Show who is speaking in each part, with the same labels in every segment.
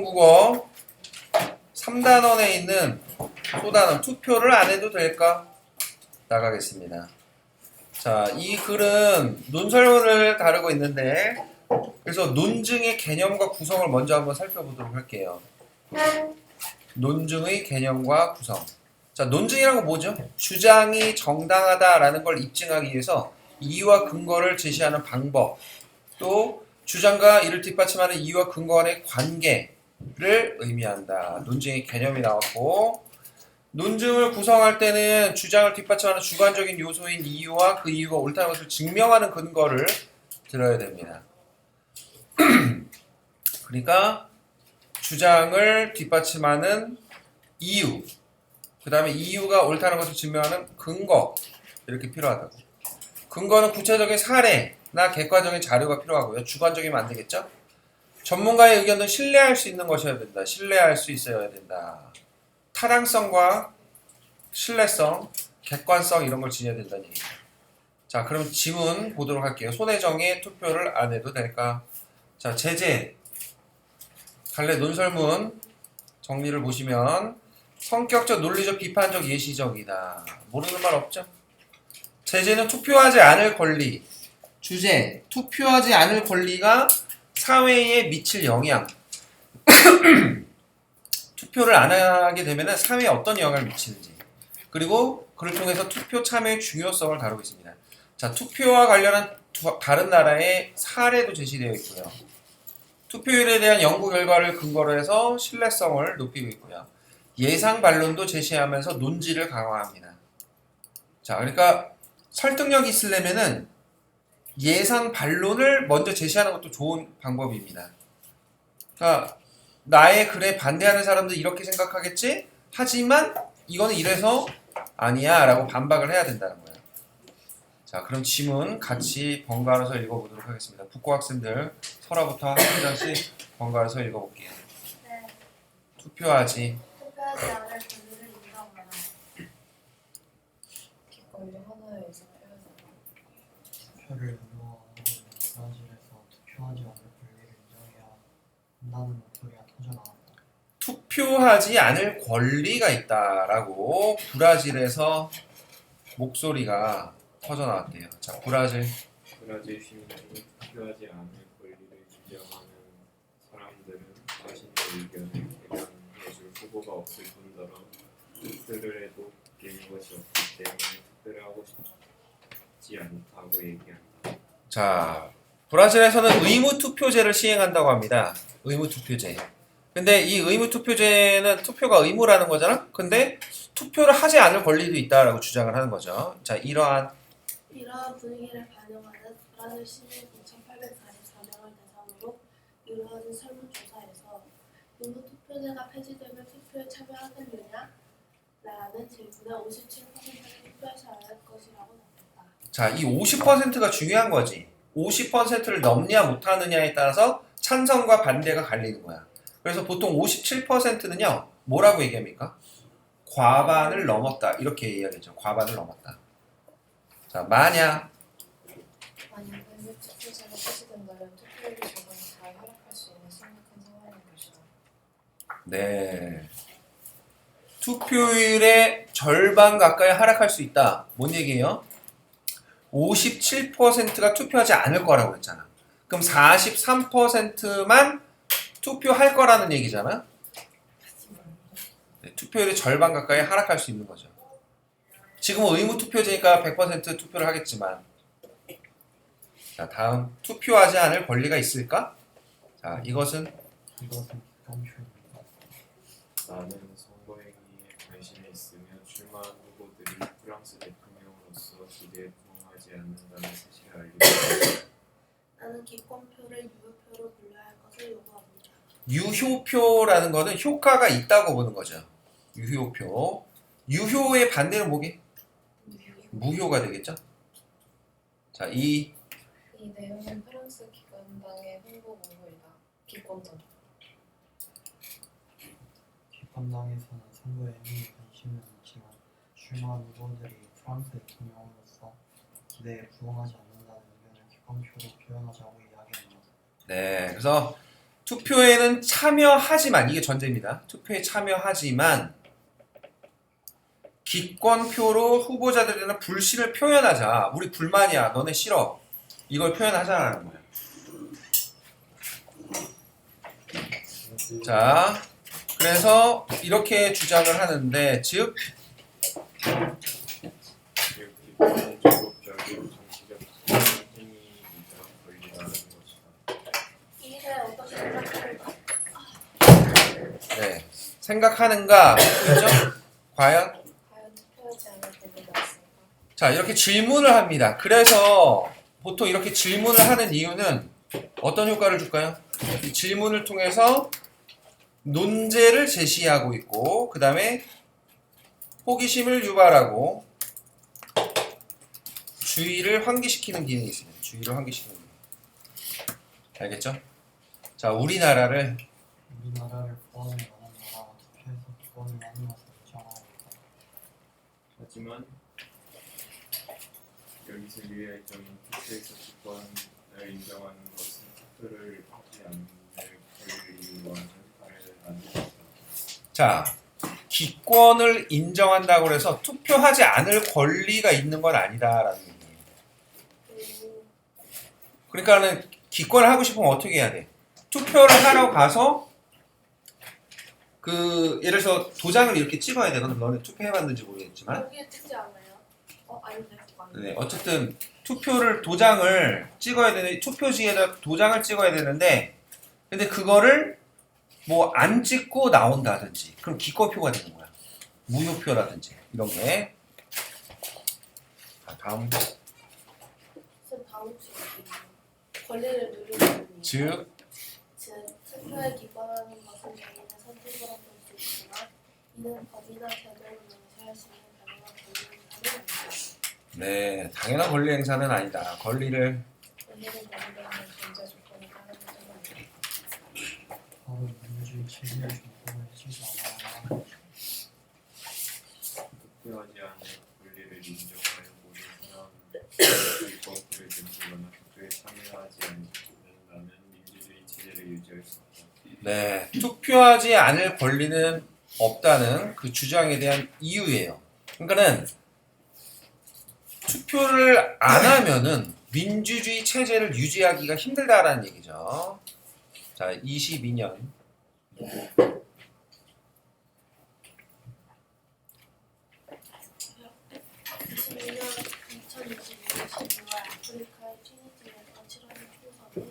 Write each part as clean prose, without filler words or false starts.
Speaker 1: 국어 3단원에 있는 소단원 투표를 안 해도 될까? 나가겠습니다. 자, 이 글은 논설문을 다루고 있는데 그래서 논증의 개념과 구성을 먼저 한번 살펴보도록 할게요. 논증의 개념과 구성. 자, 논증이란 건 뭐죠? 주장이 정당하다라는 걸 입증하기 위해서 이유와 근거를 제시하는 방법, 또 주장과 이를 뒷받침하는 이유와 근거 간의 관계를 의미한다. 논증의 개념이 나왔고, 논증을 구성할 때는 주장을 뒷받침하는 주관적인 요소인 이유와 그 이유가 옳다는 것을 증명하는 근거를 들어야 됩니다. 그러니까 주장을 뒷받침하는 이유, 그 다음에 이유가 옳다는 것을 증명하는 근거, 이렇게 필요하다고. 근거는 구체적인 사례나 객관적인 자료가 필요하고요. 주관적이면 안 되겠죠? 전문가의 의견도 신뢰할 수 있는 것이어야 된다. 신뢰할 수 있어야 된다. 타당성과 신뢰성, 객관성 이런 걸 지녀야 된다는 얘기입니다. 자, 그럼 지문 보도록 할게요. 손혜정의 투표를 안 해도 될까? 자, 제재 갈래 논설문 정리를 보시면 성격적, 논리적, 비판적, 예시적이다. 모르는 말 없죠? 제재는 투표하지 않을 권리. 주제, 투표하지 않을 권리가 사회에 미칠 영향. 투표를 안 하게 되면 사회에 어떤 영향을 미치는지, 그리고 그를 통해서 투표 참여의 중요성을 다루고 있습니다. 자, 투표와 관련한 다른 나라의 사례도 제시되어 있고요. 투표율에 대한 연구 결과를 근거로 해서 신뢰성을 높이고 있고요. 예상 반론도 제시하면서 논지를 강화합니다. 자, 그러니까 설득력이 있으려면은 예상 반론을 먼저 제시하는 것도 좋은 방법입니다. 그러니까 나의 글에 반대하는 사람도 이렇게 생각하겠지? 하지만 이거는 이래서 아니야 라고 반박을 해야 된다는 거예요. 자, 그럼 지문 같이 번갈아서 읽어보도록 하겠습니다. 북고 학생들 서라부터 한 문장씩 번갈아서 읽어볼게요.
Speaker 2: 네.
Speaker 1: 투표하지
Speaker 2: 않을 권리를 인정하라.
Speaker 3: 기권이 하나에서 표현하라.
Speaker 4: 투표를 의무화하고 브라질에서 투표하지 않을 권리를 인정해야 한다는 목소리가 터져나왔다.
Speaker 1: 투표하지 않을 권리가 있다라고 브라질에서 목소리가 터져나왔대요. 자, 브라질
Speaker 5: 시민들이 투표하지 않을 권리를 주장하는 사람들은 자신의 의견을 대변해줄 후보가 없을 뿐더러 투표를 해도 바뀔 것이 없기 때문에 투표를 하고 싶지 않다고 얘기한다.
Speaker 1: 자, 브라질에서는 의무투표제를 시행한다고 합니다. 의무투표제. 근데 이 의무투표제는 투표가 의무라는 거잖아? 근데 투표를 하지 않을 권리도 있다라고 주장을 하는 거죠. 자, 이러한
Speaker 2: 분위기를 반영하는 브라질 시민 2,844명을 대상으로 이루어진 설문조사에서 의무투표제가 폐지되면 투표에 참여하겠느냐? 라는 질문에 57%가 투표하지 않을 것이라고 답했다.
Speaker 1: 자, 이 50%가 중요한 거지. 50%를 넘냐 못하느냐에 따라서 찬성과 반대가 갈리는 거야. 그래서 보통 57%는요, 뭐라고 얘기합니까? 과반을 넘었다. 이렇게 이야기하죠. 과반을 넘었다. 자, 만약
Speaker 3: 의무투표제가 폐지된다면 투표율이 조금 잘 하락할 수 있는 심각한 상황인 것이다.
Speaker 1: 네. 투표율의 절반 가까이 하락할 수 있다. 뭔 얘기예요? 57%가 투표하지 않을 거라고 했잖아. 그럼 43%만 투표할 거라는 얘기잖아. 네, 투표율의 절반 가까이 하락할 수 있는 거죠. 지금은 의무투표제니까 100% 투표를 하겠지만. 자, 다음 투표하지 않을 권리가 있을까? 자, 이것은
Speaker 4: 이것은 기권표입니다.
Speaker 5: 나는 선거행위에 관심이 있으며 출마한 후보들이 프랑스 대통령으로서 기대에 부응하지 않는다는 사실을 알리고
Speaker 2: 나는 기권표를 유효표로 돌려야 할 것을 요구합니다.
Speaker 1: 유효표라는 거는 효과가 있다고 보는 거죠. 유효표. 유효의 반대는 뭐게? 무효가 되겠죠? 자,
Speaker 3: 이 내용은 프랑스 기권당의 홍보 공고이다. 기권당.
Speaker 4: 기권당에서는 선거에 이미 관심은 있지만 출마한 후보들이 프랑스 대통령으로서 기대에 부응하지 않는다는 의견을 기권표로 표현하자고 이야기합니다.
Speaker 1: 네, 그래서 투표에는 참여하지만 이게 전제입니다. 투표에 참여하지만 기권표로 후보자들에 대한 불신을 표현하자. 우리 불만이야. 너네 싫어. 이걸 표현하자라는 거예요. 자, 그래서 이렇게 주장을 하는데 즉
Speaker 5: 기본적으로 별개로 정치적 행위이자 권리라는 것이다.
Speaker 2: 이를 어떻게 생각할까?
Speaker 1: 네, 생각하는가? 그죠? 과연?
Speaker 3: 과연 투표하지 않을 권리가 있을까?
Speaker 1: 자, 이렇게 질문을 합니다. 그래서 보통 이렇게 질문을 하는 이유는 어떤 효과를 줄까요? 이 질문을 통해서 논제를 제시하고 있고 그 다음에 호기심을 유발하고 주의를 환기시키는 기능이 있습니다. 주의를 환기시키는 기능. 알겠죠? 자, 우리나라를
Speaker 4: 우리나라를 구원을 원하는 나라가 투표해서 기권을 하는 것을 정하고 있다.
Speaker 5: 하지만 여기서 유의할 점은 투표에서 기권을 인정하는 것은 투표를 하지 않을 권리와 선택을 만들었다.
Speaker 1: 자, 기권을 인정한다고 해서 투표하지 않을 권리가 있는 건 아니다라는 얘기예요. 그러니까는 기권을 하고 싶으면 어떻게 해야 돼? 투표를 하러 가서 그 예를 들어서 도장을 이렇게 찍어야 되거든. 너네 투표해봤는지 모르겠지만
Speaker 2: 여기에 찍지 않아요? 아닌데
Speaker 1: 네, 어쨌든 도장을 찍어야 되는 투표지에다 도장을 찍어야 되는데 근데 그거를 뭐 안 찍고 나온다든지 그럼 기권표가 되는 거야. 무효표라든지 이런 게. 자, 다음
Speaker 2: 선 다음 주에 권리를 누리는
Speaker 1: 즉
Speaker 2: 투표에 기권하는 것은 개인의 선택으로 볼 수 있지만 이는 법이나 제도를 명시할 수 있는 당연한 권리는 아니다.
Speaker 1: 네, 당연한 권리 행사는 아니다. 권리를
Speaker 3: 권리를 누리려면 존재 조건이 따르는 점은
Speaker 4: 바로 민주주의 체제의 조건을 해주지 않아야 한다.
Speaker 5: 투표하지 않을 권리를 인정하여 모든 사람은 기권표를 던지거나 투표에 참여하지 않는다면 민주주의 체제를 유지할 수 없다.
Speaker 1: 네, 투표하지 않을 권리는 없다는 그 주장에 대한 이유예요. 그러니까는 투표를 안 하면은 민주주의 체제를 유지하기가 힘들다라는 얘기죠. 자, 22년
Speaker 2: 2022년 12월 아프리카의 튀니티에서 치러진 총선에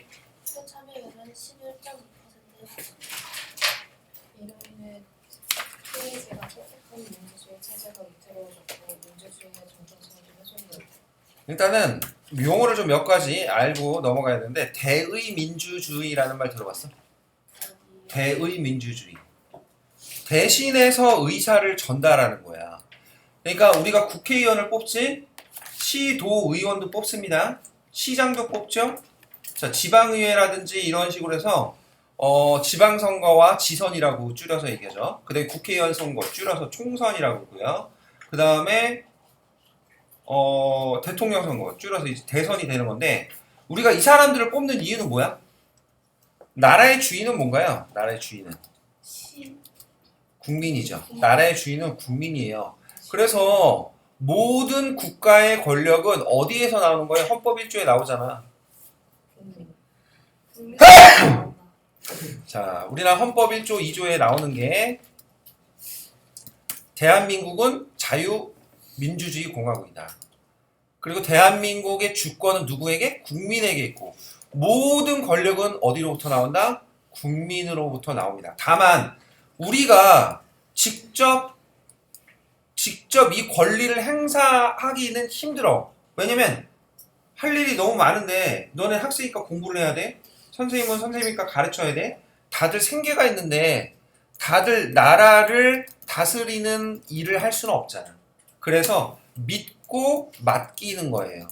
Speaker 2: 투표 참여율은 11.2%였습니다.
Speaker 3: 이로 인해 트윈즈가 촉촉한 민주주의 체제가 위태로워졌고 민주주의의 정통성이 훼손되었다.
Speaker 1: 일단은 용어를 좀 몇 가지 알고 넘어가야 되는데 대의 민주주의라는 말 들어봤어? 대의 민주주의. 대신해서 의사를 전달하는 거야. 그러니까 우리가 국회의원을 뽑지 시도의원도 뽑습니다. 시장도 뽑죠. 자, 지방의회라든지 이런 식으로 해서 지방선거와 지선이라고 줄여서 얘기하죠. 그 다음에 국회의원 선거 줄여서 총선이라고 그러고요. 그 다음에 대통령 선거 줄여서 이제 대선이 되는 건데 우리가 이 사람들을 뽑는 이유는 뭐야? 나라의 주인은 뭔가요? 나라의 주인은 국민이죠. 나라의 주인은 국민이에요. 그래서 모든 국가의 권력은 어디에서 나오는 거예요? 헌법 1조에 나오잖아. 자, 우리나라 헌법 1조 2조에 나오는 게 대한민국은 자유민주주의 공화국이다. 그리고 대한민국의 주권은 누구에게? 국민에게 있고 모든 권력은 어디로부터 나온다? 국민으로부터 나옵니다. 다만 우리가 직접 이 권리를 행사하기는 힘들어. 왜냐면 할 일이 너무 많은데 너네 학생이니까 공부를 해야 돼. 선생님은 선생님이니까 가르쳐야 돼. 다들 생계가 있는데 다들 나라를 다스리는 일을 할 수는 없잖아. 그래서 믿고 맡기는 거예요.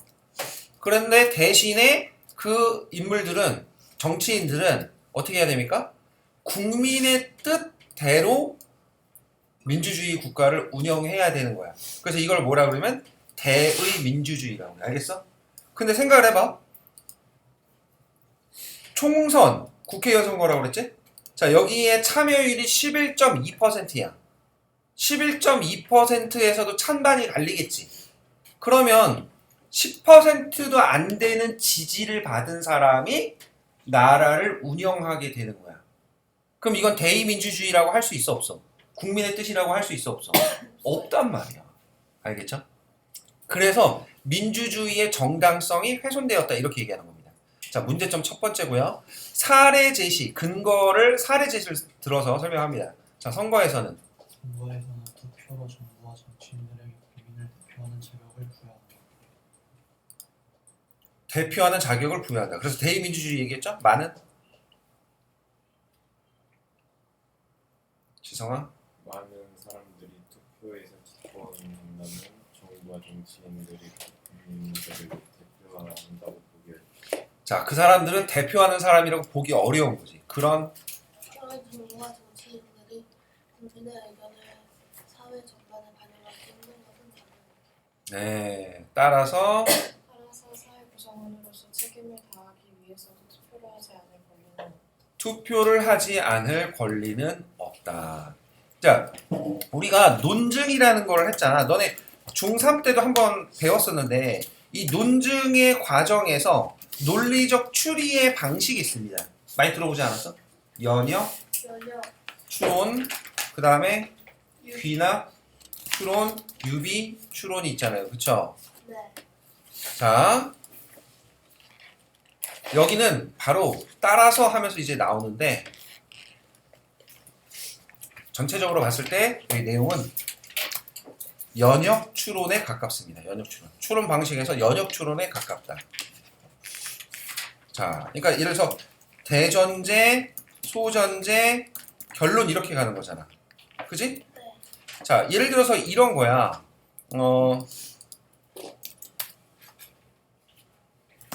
Speaker 1: 그런데 대신에 그 인물들은 정치인들은 어떻게 해야 됩니까? 국민의 뜻대로 민주주의 국가를 운영해야 되는 거야. 그래서 이걸 뭐라 그러면 대의 민주주의라고 해. 알겠어? 근데 생각을 해봐. 총선 국회의원 선거라고 그랬지? 자, 여기에 참여율이 11.2%야. 11.2%에서도 찬반이 갈리겠지. 그러면 10%도 안 되는 지지를 받은 사람이 나라를 운영하게 되는 거야. 그럼 이건 대의민주주의라고 할 수 있어, 없어? 국민의 뜻이라고 할 수 있어, 없어? 없단 말이야. 알겠죠? 그래서 민주주의의 정당성이 훼손되었다 이렇게 얘기하는 겁니다. 자, 문제점 첫 번째고요. 사례 제시, 사례 제시를 들어서 설명합니다. 자, 선거에서는
Speaker 4: 선거에서는 투표로 정부와 정치인들에게 국민을
Speaker 1: 대표하는 자격을 부여한다. 그래서 대의민주주의 얘기했죠? 많은? 지성아?
Speaker 5: 많은 사람들이 투표에서 기권한다면 정부와 정치인들이 국민들을 대표한다고 보기
Speaker 1: 자, 그 사람들은 대표하는 사람이라고 보기 어려운 거지. 그런
Speaker 2: 그런 정부와 정치인들이 국민의 의견을 사회 전반에 반영할 수 있는 것은 당연합니다.
Speaker 1: 네, 따라서
Speaker 3: 사회 구성원으로서 책임을 다하기 위해서도
Speaker 1: 투표를 하지 않을 권리는 없다. 자, 우리가 논증이라는 걸 했잖아. 너네 중3 때도 한번 배웠었는데 이 논증의 과정에서 논리적 추리의 방식이 있습니다. 많이 들어보지 않았어? 연역,
Speaker 2: 연역,
Speaker 1: 추론, 그 다음에 귀납, 추론, 유비, 추론이 있잖아요. 그쵸?
Speaker 2: 네,
Speaker 1: 자, 여기는 바로 따라서 하면서 이제 나오는데 전체적으로 봤을 때 이 내용은 연역 추론에 가깝습니다. 연역 추론. 추론 방식에서 연역 추론에 가깝다. 자, 그러니까 예를 들어서 대전제, 소전제, 결론 이렇게 가는 거잖아. 그지?
Speaker 2: 네,
Speaker 1: 자, 예를 들어서 이런 거야.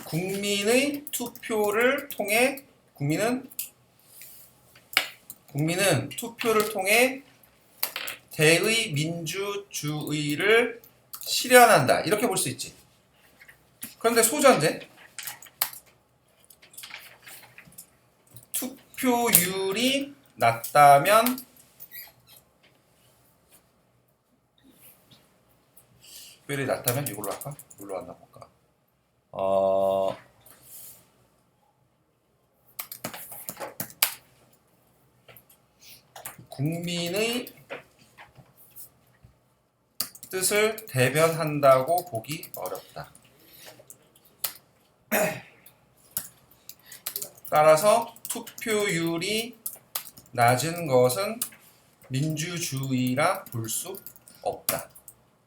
Speaker 1: 국민의 투표를 통해 국민은 투표를 통해 대의 민주주의를 실현한다. 이렇게 볼 수 있지. 그런데 소전제 투표율이 낮다면 이걸로 할까? 뭘로 한다 볼까? 국민의 뜻을 대변한다고 보기 어렵다. 따라서 투표율이 낮은 것은 민주주의라 볼 수 없다.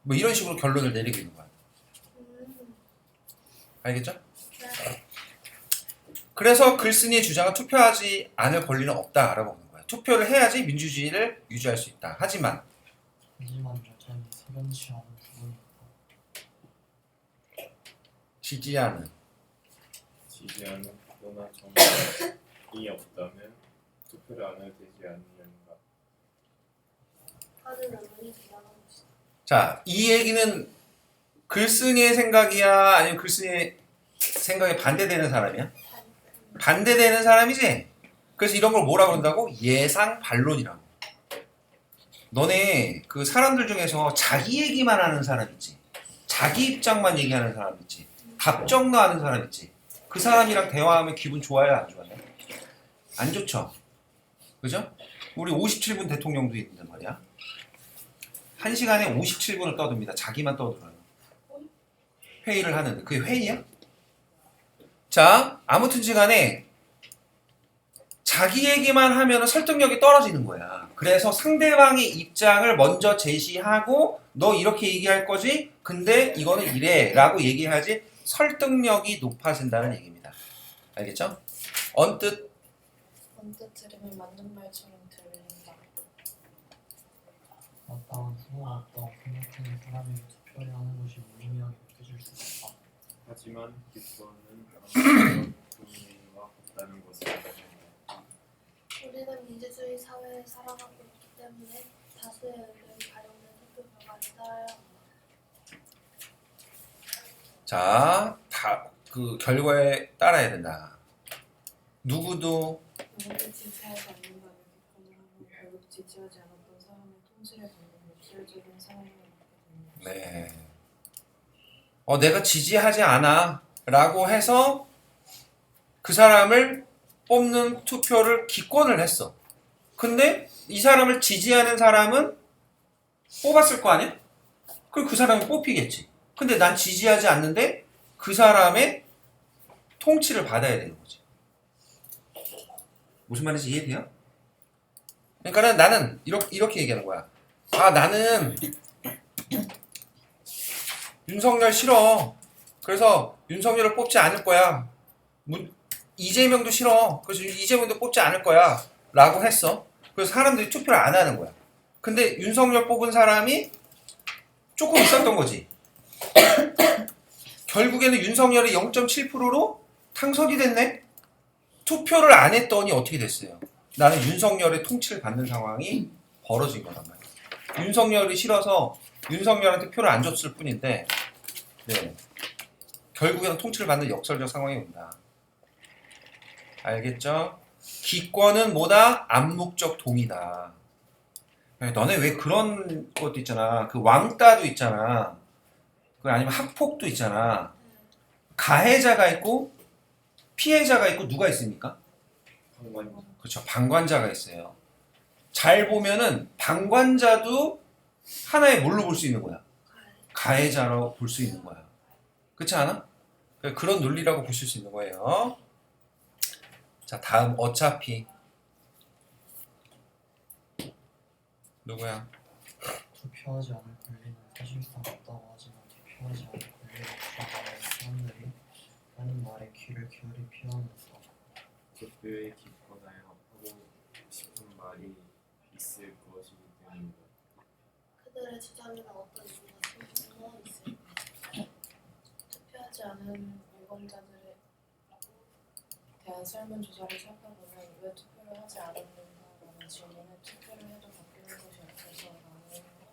Speaker 1: 뭐 이런 식으로 결론을 내리고 있는 거야. 알겠죠?
Speaker 2: 네,
Speaker 1: 그래서 글쓴이의 주장은 투표하지 않을 권리는 없다라고 보는 거야. 투표를 해야지 민주주의를 유지할 수 있다. 하지만
Speaker 4: 여전히 석연치 않은 부분이 있다.
Speaker 1: 지지하는
Speaker 5: 거나 정당이 없다면 투표를 안 해도 되지 않느냐는가.
Speaker 2: 하는 의문이 제기하고 있습니다.
Speaker 1: 자, 이 얘기는 글쓴이의 생각이야? 아니면 글쓴이의 생각에 반대되는 사람이야? 반대되는 사람이지? 그래서 이런 걸 뭐라 그런다고? 예상 반론이라고. 너네 그 사람들 중에서 자기 얘기만 하는 사람 있지? 자기 입장만 얘기하는 사람 있지? 답정너 하는 사람 있지? 그 사람이랑 대화하면 기분 좋아요? 안 좋아요? 안 좋죠? 그죠? 우리 57분 대통령도 있는데 말이야. 1시간에 57분을 떠듭니다. 자기만 떠들어요. 회의를 하는데 그게 회의야? 자, 아무튼지간에 자기 얘기만 하면 설득력이 떨어지는 거야. 그래서 상대방의 입장을 먼저 제시하고 너 이렇게 얘기할 거지? 근데 이거는 이래 라고 얘기해야지 설득력이 높아진다는 얘기입니다. 알겠죠? 언뜻
Speaker 3: 들으면 맞는 말처럼 들린다.
Speaker 4: 마땅한 수고가 없다고 생각하는 사람에게 투표를 하는 것이 무의미하게 느껴질 수 있다.
Speaker 5: 하지만 기권은 국민과 같다는 것을 알아낸다.
Speaker 2: 우리는 민주주의 사회에 살아가고 있기 때문에 다수의 의견이 반영된 투표 결과를 따라야 합니다.
Speaker 1: 자, 다 그 결과에 따라야 된다. 누구도
Speaker 3: 누구도 지지하지 않는다는 비판을 하고 결국 지지하지 않았던 사람의 통치를 받는 역설적인 상황을 맞게 됩니다.
Speaker 1: 네. 내가 지지하지 않아 라고 해서 그 사람을 뽑는 투표를 기권을 했어. 근데 이 사람을 지지하는 사람은 뽑았을 거 아니야? 그럼 그 사람이 뽑히겠지. 근데 난 지지하지 않는데 그 사람의 통치를 받아야 되는 거지. 무슨 말인지 이해돼요? 그러니까 나는 이렇게 얘기하는 거야. 아, 나는 윤석열 싫어. 그래서 윤석열을 뽑지 않을 거야. 이재명도 싫어. 그래서 이재명도 뽑지 않을 거야. 라고 했어. 그래서 사람들이 투표를 안 하는 거야. 근데 윤석열 뽑은 사람이 조금 있었던 거지. 결국에는 윤석열이 0.7%로 당선이 됐네? 투표를 안 했더니 어떻게 됐어요? 나는 윤석열의 통치를 받는 상황이 벌어진 거란 말이야. 윤석열이 싫어서 윤석열한테 표를 안 줬을 뿐인데, 네. 결국에는 통치를 받는 역설적 상황이 온다. 알겠죠? 기권은 뭐다? 암묵적 동의다. 너네 왜 그런 것도 있잖아. 그 왕따도 있잖아. 그 아니면 학폭도 있잖아. 가해자가 있고 피해자가 있고 누가 있습니까? 그렇죠. 방관자가 있어요. 잘 보면은 방관자도 하나의 뭘로 볼 수 있는 거야? 가해자로 볼 수 있는 거야. 그렇지 않아? 그런 논리라고 보실 수 있는 거예요. 자, 다음 어차피 누구야?
Speaker 4: 투표하지 않을 권리는 사실상 없다고 하지만 투표하지 않을 권리를 주장하는 사람들이 하는 말에 귀를 기울이 필요합니다.
Speaker 5: 투표에 기권하여 하고 싶은 말이 있을 것이기 때문입니다.
Speaker 2: 그들의 주장에는 어떤 이유가 숨어 있을까?
Speaker 3: 투표하지 않은 유권자들에 대한 설문조사를 살펴보면 왜 투표를 하지 않았는가라는 질문에 투표를 해도 바뀌는 것이 없어서라는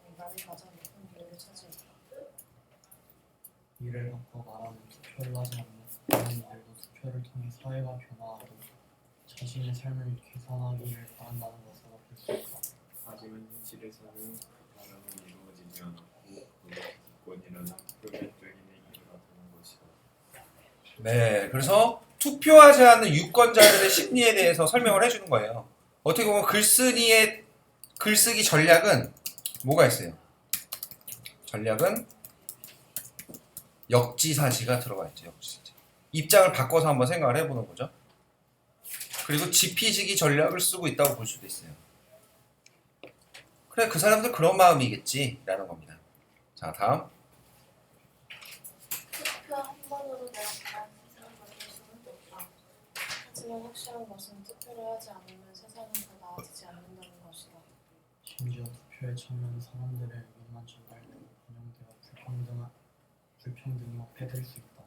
Speaker 3: 응답이 가장 높은 비율을 차지했다.
Speaker 4: 이를 바꿔 말하면 투표를 하지 않는 국민들도 투표를 통해 사회가 변화하고 자신의 삶을 개선하기를 바란다는 것으로 볼 수 있다.
Speaker 5: 하지만 현실에서는 그 바람은 이루어지지 않았고 그것이 기권이라는 표면적인 얘기가 되는 것이다.
Speaker 1: 네, 그래서 투표하지 않는 유권자들의 심리에 대해서 설명을 해주는 거예요. 어떻게 보면 글쓰기 전략은 뭐가 있어요? 전략은 역지사지가 들어가 있죠. 역지사지. 입장을 바꿔서 한번 생각을 해보는 거죠. 그리고 지피지기 전략을 쓰고 있다고 볼 수도 있어요. 그래, 그 사람들 그런 마음이겠지 라는 겁니다. 자, 다음.
Speaker 2: 투표 한 번으로 내가 바라는 세상을 만들 수는 없다.
Speaker 3: 하지만 확실한 것은 투표를 하지 않으면 세상은 더 나아지지 않는다는 것이다.
Speaker 4: 심지어 투표에 참여하는 사람들의 의견만 전달되고 반영되어 불평등이 확대될 수 있다.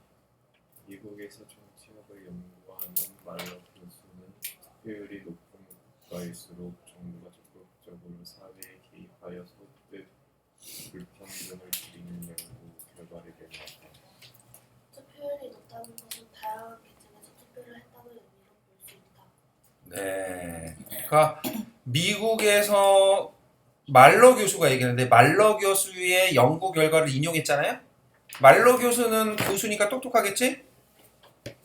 Speaker 5: 미국에서 정치학을 연구하는 말러 교수는 투표율이 높은 국가일수록 정부가 적극적으로 사회에 개입하여 소득 불평등을 줄이는 연구 결과를 내놓았다.
Speaker 2: 투표율이 높다는 것은 다양한 계층에서 투표를 했다는 의미로 볼 수 있다.
Speaker 1: 네. 그러니까 미국에서 말러 교수가 얘기하는데 말러 교수의 연구 결과를 인용했잖아요. 말러 교수는 교수니까 똑똑하겠지?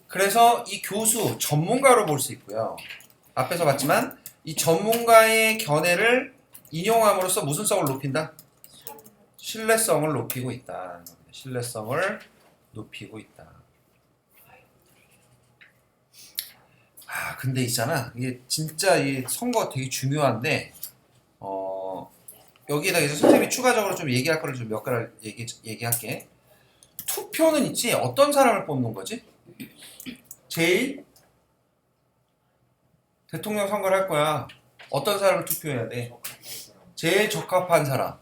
Speaker 1: 그래서 이 교수 전문가로 볼 수 있고요. 앞에서 봤지만 이 전문가의 견해를 인용함으로써 무슨 성을 높인다? 신뢰성을 높이고 있다. 신뢰성을 높이고 있다. 아, 근데 있잖아. 이게 진짜 이 선거 되게 중요한데, 여기에다 이제 선생님이 추가적으로 좀 얘기할 거를 좀 몇 가지 얘기할게. 투표는 있지, 어떤 사람을 뽑는 거지? 제일 대통령 선거를 할 거야. 어떤 사람을 투표해야 돼? 제일 적합한 사람.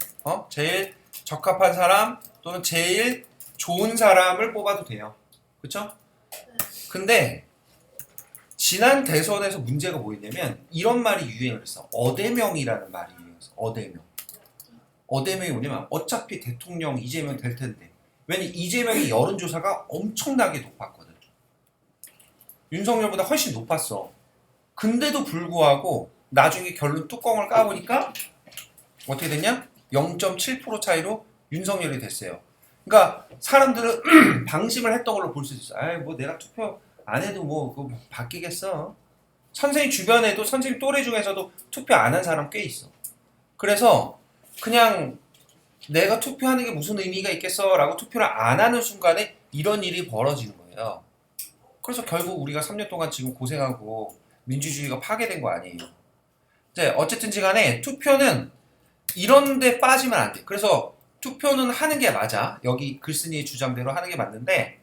Speaker 1: 제일 적합한 사람 또는 제일 좋은 사람을 뽑아도 돼요. 그쵸? 근데 지난 대선에서 문제가 뭐였냐면 이런 말이 유행을 했어. 어대명이라는 말이 유행했어. 어대명. 어대명이 뭐냐면 어차피 대통령 이재명 될 텐데. 왜냐면 이재명의 여론조사가 엄청나게 높았거든. 윤석열보다 훨씬 높았어. 근데도 불구하고 나중에 결론 뚜껑을 까보니까 어떻게 됐냐? 0.7% 차이로 윤석열이 됐어요. 그러니까 사람들은 방심을 했던 걸로 볼 수 있어. 아이 뭐 내가 투표 안 해도 뭐 그거 바뀌겠어. 선생님 주변에도 선생님 또래 중에서도 투표 안 한 사람 꽤 있어. 그래서 그냥 내가 투표하는 게 무슨 의미가 있겠어 라고 투표를 안 하는 순간에 이런 일이 벌어지는 거예요. 그래서 결국 우리가 3년 동안 지금 고생하고 민주주의가 파괴된 거 아니에요. 이제 어쨌든지 간에 투표는 이런 데 빠지면 안 돼. 그래서 투표는 하는 게 맞아. 여기 글쓴이의 주장대로 하는 게 맞는데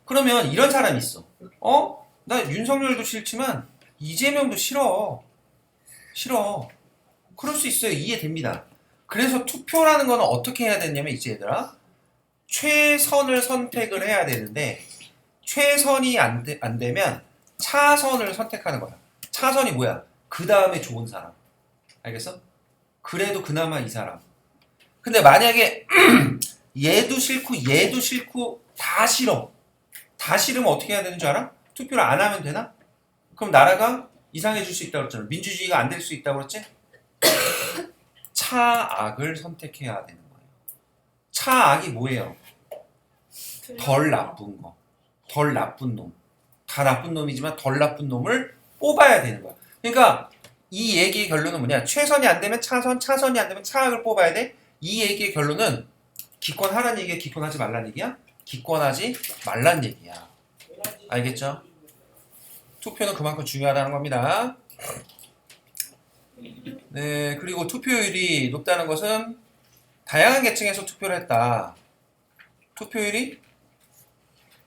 Speaker 1: 그러면 이런 사람이 있어. 나 윤석열도 싫지만 이재명도 싫어. 그럴 수 있어요. 이해됩니다. 그래서 투표라는 거는 어떻게 해야 되냐면 이제 얘들아 최선을 선택을 해야 되는데 최선이 안 되면 차선을 선택하는 거야. 차선이 뭐야? 그 다음에 좋은 사람. 알겠어? 그래도 그나마 이 사람. 근데 만약에 얘도 싫고 다 싫어. 다 싫으면 어떻게 해야 되는 줄 알아? 투표를 안 하면 되나? 그럼 나라가 이상해질 수 있다고 그랬잖아. 민주주의가 안 될 수 있다고 그랬지? 차악을 선택해야 되는 거예요. 차악이 뭐예요? 덜 나쁜 거. 덜 나쁜 놈. 다 나쁜 놈이지만 덜 나쁜 놈을 뽑아야 되는 거야. 그러니까 이 얘기의 결론은 뭐냐? 최선이 안 되면 차선, 차선이 안 되면 차악을 뽑아야 돼. 이 얘기의 결론은 기권하라는 얘기야, 기권하지 말라는 얘기야? 기권하지 말라는 얘기야. 알겠죠? 투표는 그만큼 중요하다는 겁니다. 네, 그리고 투표율이 높다는 것은 다양한 계층에서 투표를 했다. 투표율이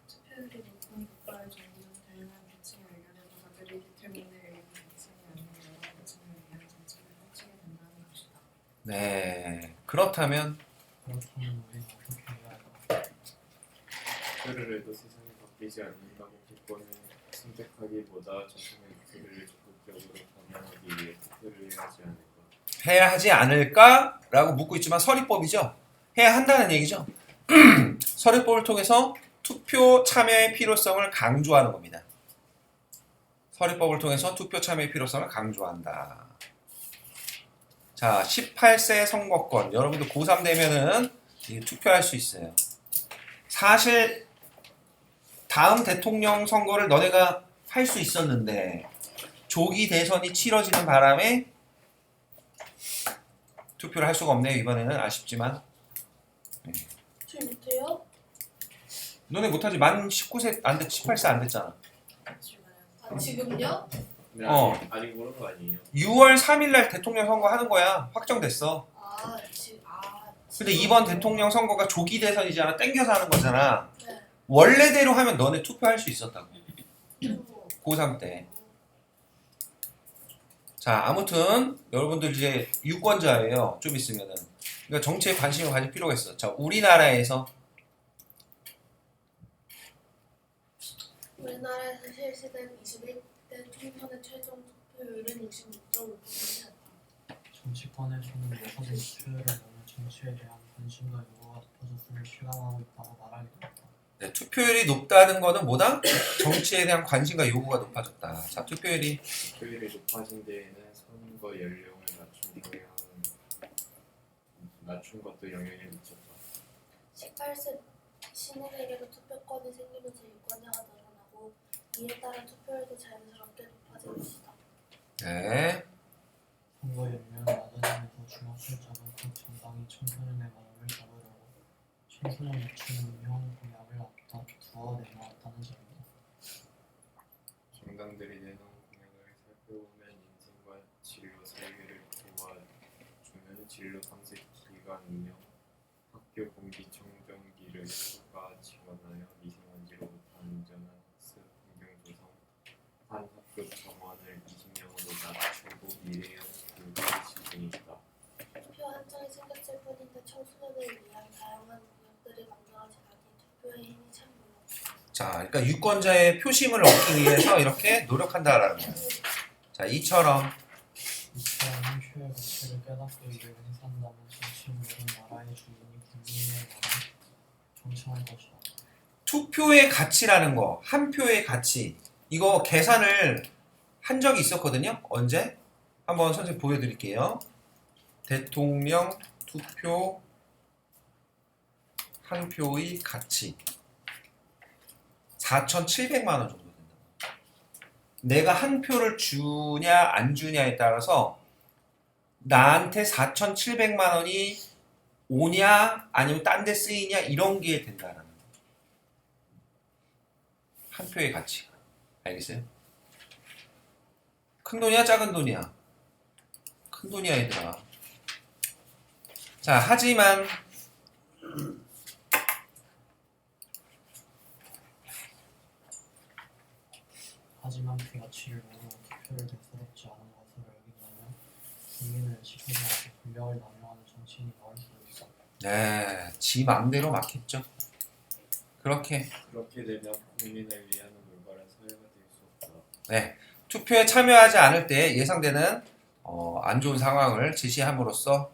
Speaker 3: 투표율이 높은 국가의 정부는 다양한 계층의 의견을 받아들이기 때문에 일부 계층이 아닌 여러 계층을 위한 정책을 펼치게 된다는 것이다.
Speaker 1: 네, 그렇다면
Speaker 4: 그렇다면 우리는 어떻게 해야 할까?
Speaker 5: 투표를 해도 세상이 바뀌지 않는다고 기권을 선택하기보다 자신의 목소리를 적극적으로 반영하기 위해 투표를 해야 하지 않을까.
Speaker 1: 해야 하지 않을까라고 묻고 있지만 서리법이죠. 해야 한다는 얘기죠. 서리법을 통해서 투표 참여의 필요성을 강조하는 겁니다. 서리법을 통해서 투표 참여의 필요성을 강조한다. 자, 18세 선거권. 여러분들 고3 되면은 투표할 수 있어요. 사실 다음 대통령 선거를 너네가 할 수 있었는데 조기 대선이 치러지는 바람에 투표를 할 수가 없네요. 이번에는 아쉽지만.
Speaker 2: 저 못해요?
Speaker 1: 너네 못하지. 만 19세 안 됐, 18세 안 됐잖아.
Speaker 2: 아, 지금요?
Speaker 5: 근데 아직 모르는 거 아니에요?
Speaker 1: 6월 3일날 대통령 선거 하는 거야. 확정됐어. 근데 이번 대통령 선거가 조기 대선이잖아. 땡겨서 하는 거잖아.
Speaker 2: 네.
Speaker 1: 원래대로 하면 너네 투표할 수 있었다고. 고3 때. 자, 아무튼 여러분들 이제 유권자예요. 좀 있으면은. 그러니까 정치에 관심을 가질 필요가 있어. 자, 우리나라에서
Speaker 2: 우리나라에서 실시된 21대 총선의 최종 투표율은 66.5%였다.
Speaker 4: 정치권에서는 높아진 투표율을 보면 정치에 대한 관심과 요구가 높아졌음을 실감하고 있다고 말하기도 했다.
Speaker 1: 네, 투표율이 높다는 거는 뭐다? 정치에 대한 관심과 요구가 높아졌다. 자, 투표율이
Speaker 5: 투표율이 높아진 데에는 선거 연령을 낮춘 것도 영향을 미쳤다.
Speaker 2: 18세 신인에게도 투표권이 생기면서 유권자가 늘어나고 이에 따른 투표율도 자연스럽게 높아질 것이다.
Speaker 1: 네.
Speaker 4: 선거 연령이 낮아지면서 중앙실장은 각 정당이 청소년의 마음을 잡으려고 청소년 맞춤 유형 공약을 두어 내놓았다는 점이다.
Speaker 5: 정당들이 내놓은 공약을 살펴보면 인생과 진로 설계를 도와주는 진로 탐색 기관 운영, 학교 공기청정기를 추가 지원하여 미세먼지로부터 안전한 학습 환경 조성, 한 학급 정원을 20명으로 낮추고 미래형 교육을 실행했다.
Speaker 2: 투표 한정이 생겼을 뿐인데 청소년을 위한 다양한 공약들이 만들어진 안이 투표의 힘이 참 놀랍다.
Speaker 1: 자, 그러니까 유권자의 표심을 얻기 위해서 이렇게 노력한다라는 거예요. 자, 이처럼
Speaker 4: 이처럼 한 표의 가치를 깨닫고 이를 행사한다면 정치 모든 나라의 주민이 국민의 나라 정치할 것이다.
Speaker 1: 투표의 가치라는 거, 한 표의 가치, 이거 계산을 한 적이 있었거든요. 언제? 한번 선생님 보여드릴게요. 대통령 투표 한 표의 가치 4,700만 원 정도 된다. 내가 한 표를 주냐 안 주냐에 따라서 나한테 4,700만 원이 오냐 아니면 딴 데 쓰이냐 이런 게 된다라는 거예요. 한 표의 가치가. 알겠어요? 큰 돈이야 작은 돈이야? 큰 돈이야 얘들아. 자 하지만
Speaker 4: 그 가치를 모르고 투표를 대수롭지 않은 것으로 여긴다면 국민을 시키지 않고 권력을 남용하는 정치인이 나올 수도 있어.
Speaker 1: 네, 지 맘대로 막혔죠. 그렇게
Speaker 5: 그렇게 되면 국민을 위한 올바른 사회가 될 수 없다.
Speaker 1: 네, 투표에 참여하지 않을 때 예상되는 안 좋은 상황을 제시함으로써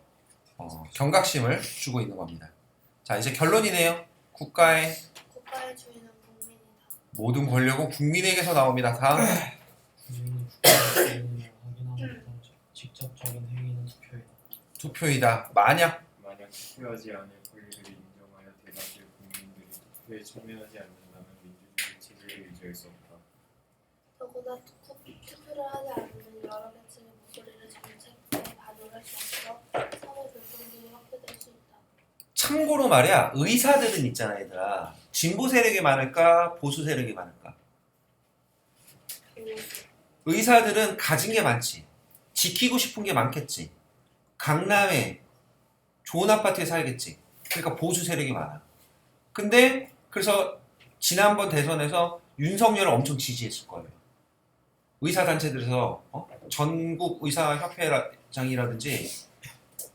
Speaker 1: 경각심을 주고 있는 겁니다. 자, 이제 결론이네요. 국가의
Speaker 2: 주인은 국민이다.
Speaker 1: 모든 권력은 국민에게서 나옵니다. 다음.
Speaker 4: 국민이 국가의 주인임을 확인하는 가장 직접적인 행위는 투표이다.
Speaker 1: 투표이다. 만약
Speaker 5: 투표하지 않을 권리를 인정하여 대다수의 국민들이 투표에 참여하지 않는다면 민주주의 체제를 유지할 수 없다.
Speaker 2: 더구나 투표를 하지 않으면 여러 계층의 목소리를 정책에 반영할 수 없어 사회 불평등이 확대될 수 있다.
Speaker 1: 참고로 말이야 의사들은 있잖아 얘들아. 진보 세력이 많을까 보수 세력이 많을까? 의사들은 가진 게 많지. 지키고 싶은 게 많겠지. 강남에 좋은 아파트에 살겠지. 그러니까 보수 세력이 많아. 근데 그래서 지난번 대선에서 윤석열을 엄청 지지했을 거예요. 의사단체들에서 전국 의사협회장이라든지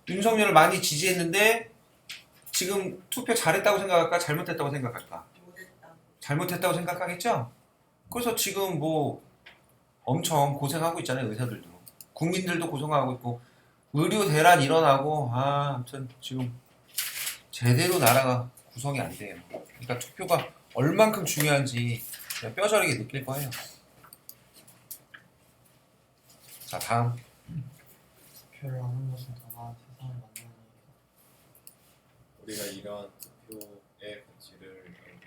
Speaker 1: 윤석열을 많이 지지했는데 지금 투표 잘했다고 생각할까? 잘못했다고 생각할까? 잘못했다고 생각하겠죠? 그래서 지금 뭐 엄청 고생하고 있잖아요. 의사들도. 국민들도 고생하고 있고 의료 대란 일어나고 아무튼 지금 제대로 나라가 구성이 안 돼요. 그러니까 투표가 얼만큼 중요한지 그냥 뼈저리게 느낄 거예요. 자 다음.
Speaker 4: 투표를 하는 것은 더 나은 세상을 만드는 일이다.
Speaker 5: 우리가 이러한 투표의 가치를 알고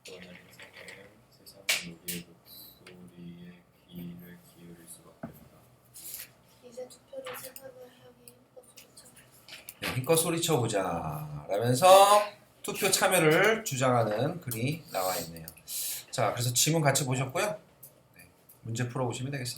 Speaker 5: 투표권을 행사하면 세상은 우리의 목소리에 귀를 기울일 수밖에 없다.
Speaker 2: 이제 투표를 세상을 향해 힘껏 소리쳐.
Speaker 1: 네, 힘껏 소리쳐보자 라면서 투표 참여를 주장하는 글이 나와 있네요. 자 그래서 지문 같이 보셨고요. 네, 문제 풀어보시면 되겠습니다.